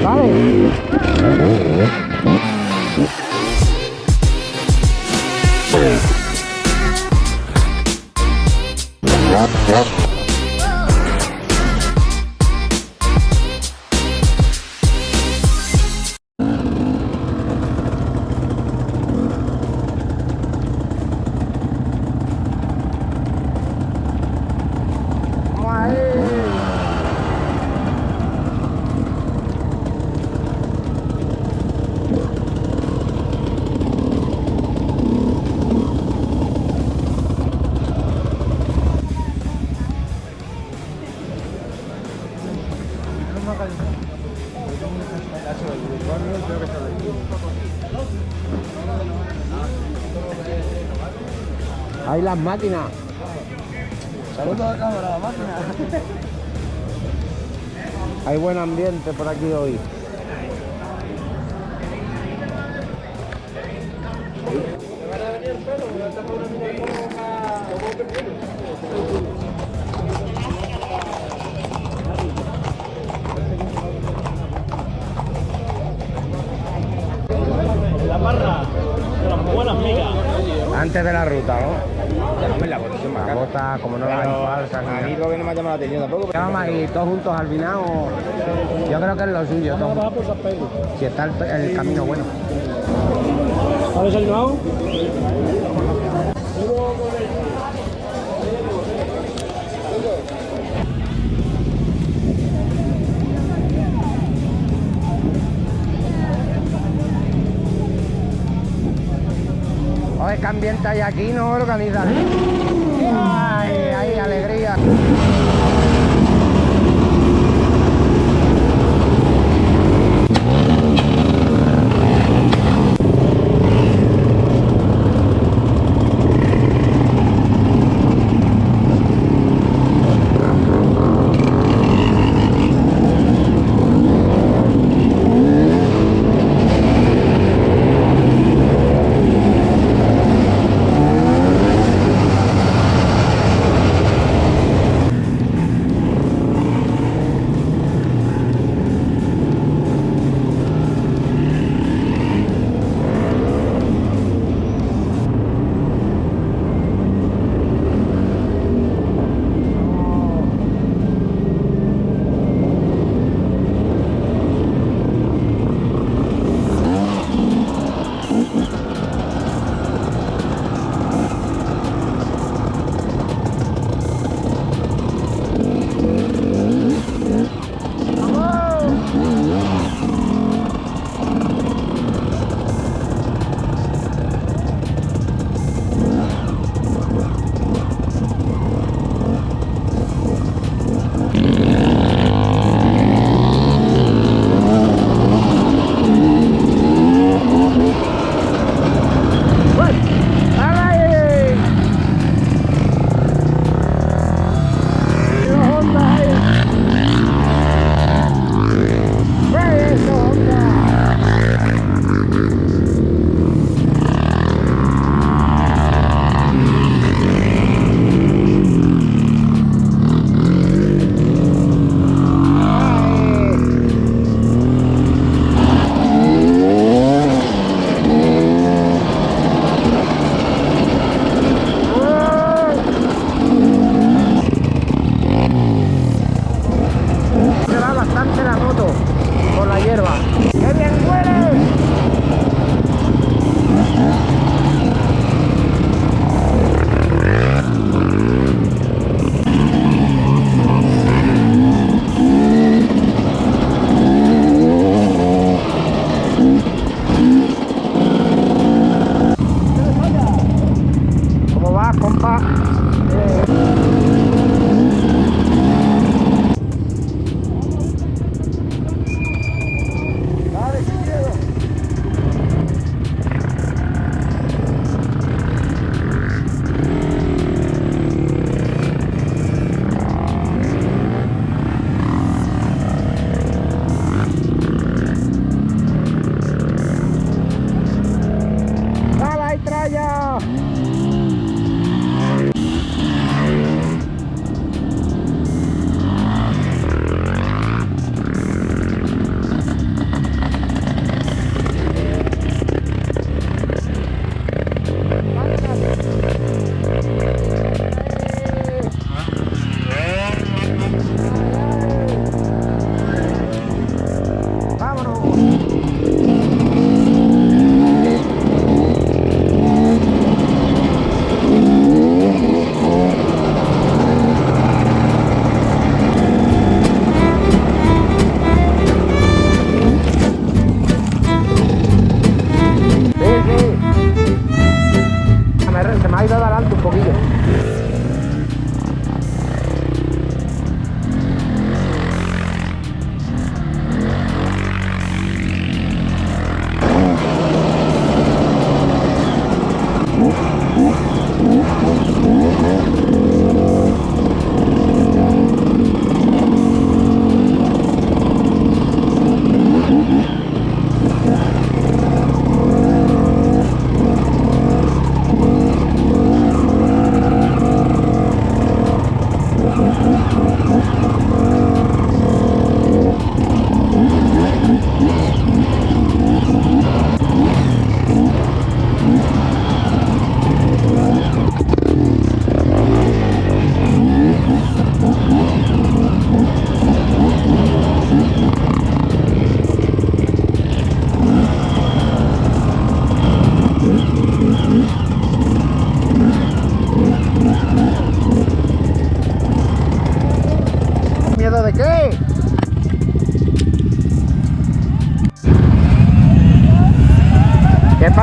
Vale. Ahí las máquinas. Saludos a la cámara, la máquina. Hay buen ambiente por aquí hoy. La barra de las buenas migas. Antes de la ruta, ¿no? La bota, como no la hay falsa. A mí lo que no me ha llamado la atención tampoco. Vamos a ir todos juntos al final o... Yo creo que es lo suyo. Vamos a bajar por San Pedro. Si está el camino bueno. ¿Ha desayunado? Oye, qué ambiente hay aquí, ¿no? Organiza. ¡Ay, alegría!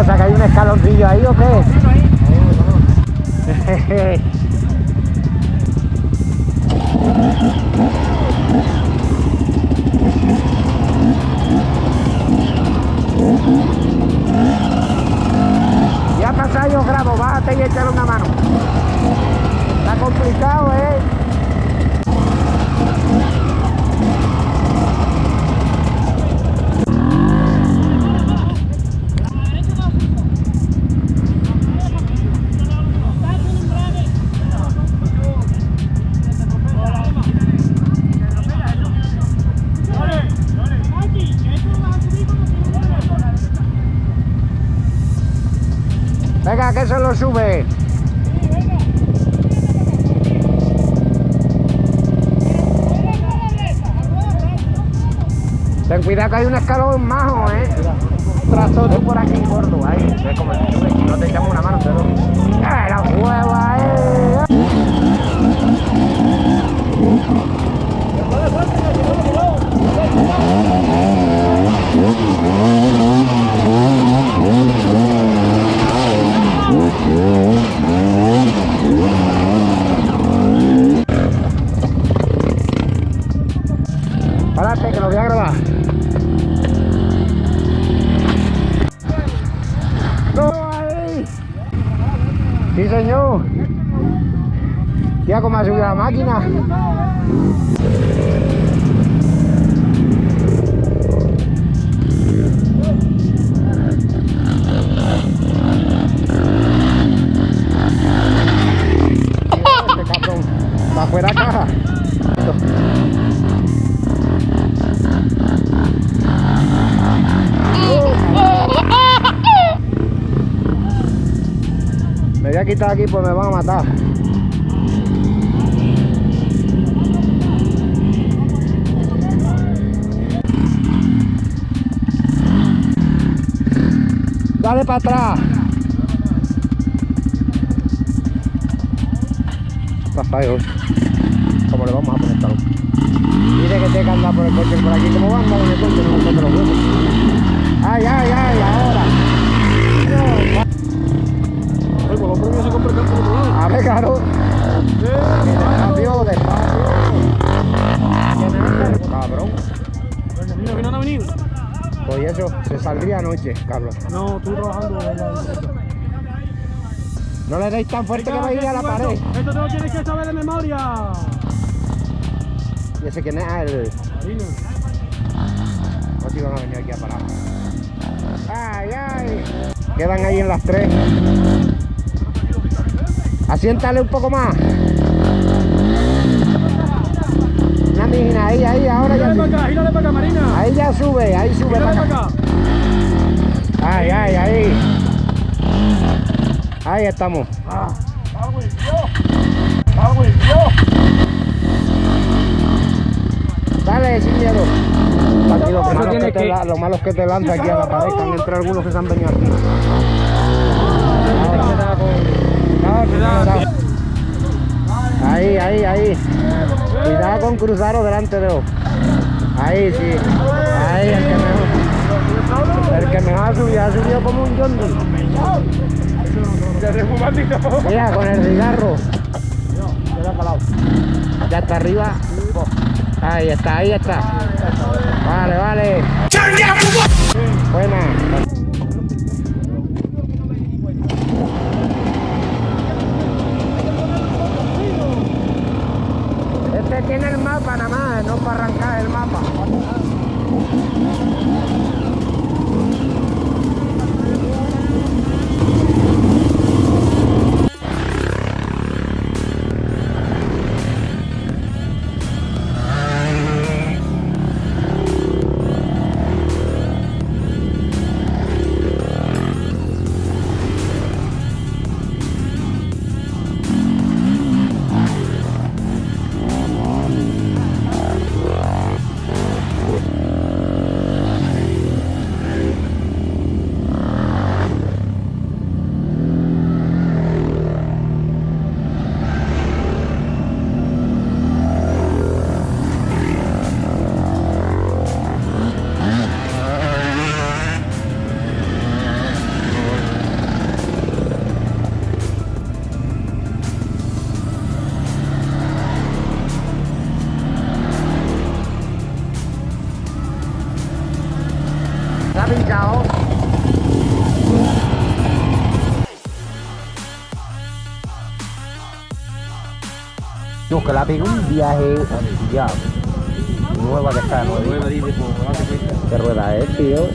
pasa? ¿Que hay un escaloncillo ahí o qué? Ya pasa, yo grabo, bájate y échale una mano. Está complicado, Venga, que se lo sube. Ten cuidado que hay un escalón majo, Trazo tú por aquí, gordo. Ahí, ves cómo se sube. Si no te echamos una mano, te doy. ¡La hueva, Párate, que lo voy a grabar. ¡No, ahí! Sí, señor. Tía, ¿cómo ha subido la máquina? Este cabrón va fuera de caja. Me voy a quitar aquí pues me van a matar. Dale para atrás. Rafael, ¿cómo le vamos a poner talón? Dice que te que andar por el coche por aquí. ¿Cómo va a andar en el coche? No encuentro los huevos. ¡Ay, ay, ay! Ahora. Ay, por lo menos se compra el campo otro lado. A ver, claro. Despacio, despacio. Cabrón. Mira, que no han venido. Pues eso, se saldría anoche, Carlos. No, estoy trabajando en la... No le deis tan fuerte que va a ir a la pared. Esto te lo tienes que saber de memoria. Y ese quién es el... Marina. No sé si van a venir aquí a parar. ¡Ay, ay! Quedan ahí en las 3. Asiéntale un poco más. Una mijina, ahí, ahora ya. Gírale para acá, Marina. Ahí ya sube, ahí sube Gírale para acá. Ay, ay, ahí. Ahí estamos. Dale, sin miedo. Tranquilo, lo malo es que te lanza aquí a la pared, están entre algunos que se han venido aquí. Ahí, ahí, ahí. Cuidado con cruzaros delante de vos. Ahí, sí. Ahí, el que mejor ha subido como un yondel. Mira, con el cigarro. Ya está arriba. Ahí está, ahí está. Vale, vale. Buena. Este tiene el mapa nada más, no para arrancar el mapa. chao. Yo que la pegué un viaje ya nueva que está, nueva ¿qué rueda es, tío?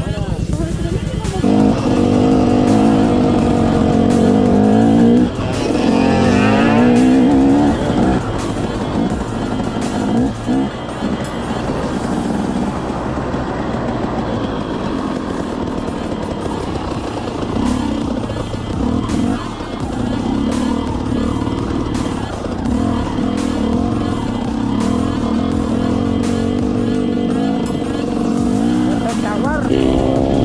Jaguar.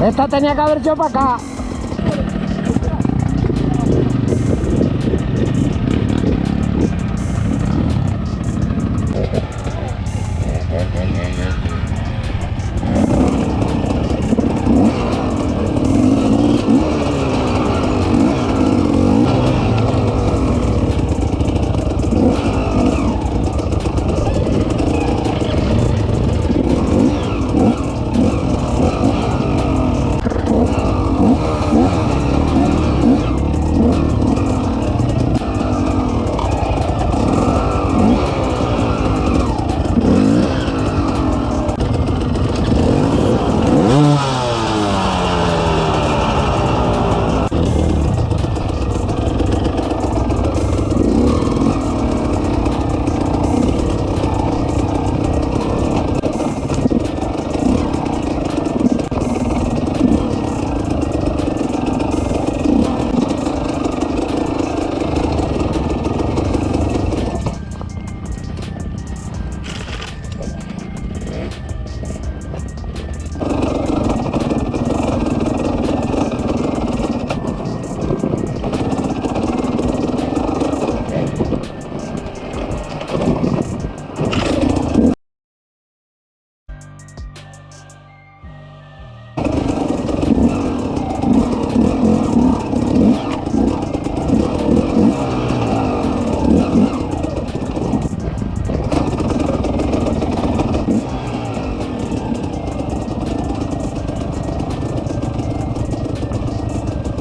Esta tenía que haber hecho para acá.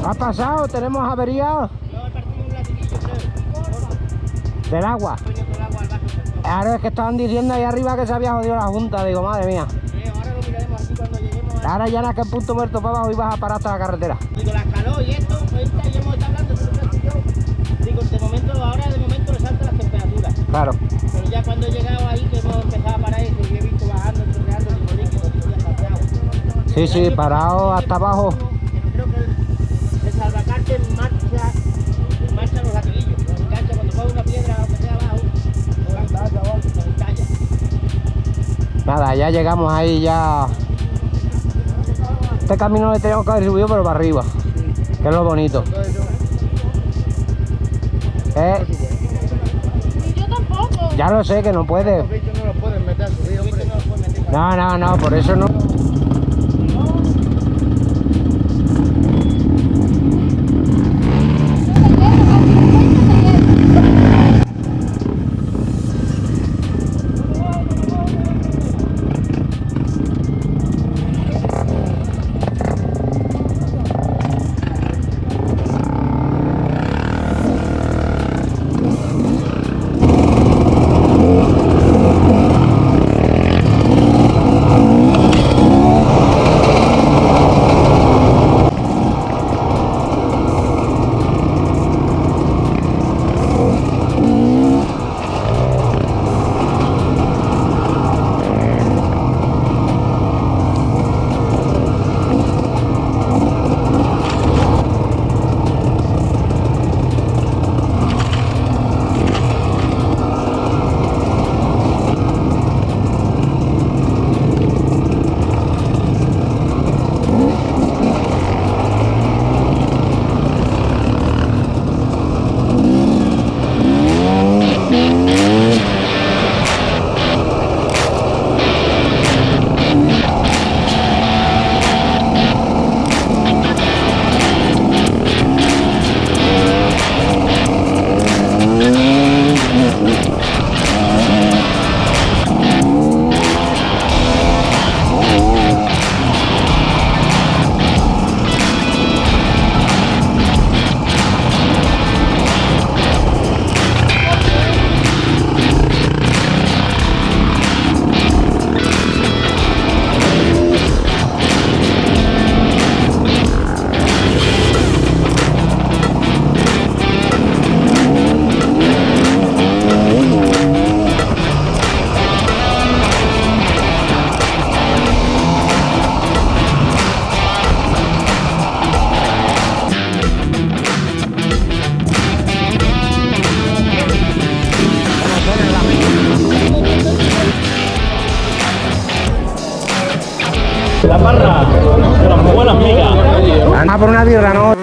¿Qué ha pasado? ¿Tenemos avería del agua? Ahora es que estaban diciendo ahí arriba que se había jodido la junta. Digo, madre mía. Ahora lo miraremos aquí cuando lleguemos. Ahora ya en aquel punto muerto para abajo y vas a parar hasta la carretera. Digo, la calor y esto, ahorita ya hemos estado hablando, digo, de momento, ahora de momento le saltan las temperaturas. Claro. Pero ya cuando he llegado ahí, que hemos empezado a parar eso y he visto bajando, chorreando el líquido, digo, ya saltado. Sí, sí, parado hasta abajo. Creo que el salvacarte marcha los latiguillos. Engancha cuando coge una piedra aunque sea abajo, lo encalla. Nada, ya llegamos ahí ya. Este camino le tenemos que haber subido pero para arriba. Que es lo bonito. Yo tampoco. Ya lo sé que no puede. Los bichos no los pueden meter, los bichos no los pueden meter. No, por eso no. por una birra, ¿no?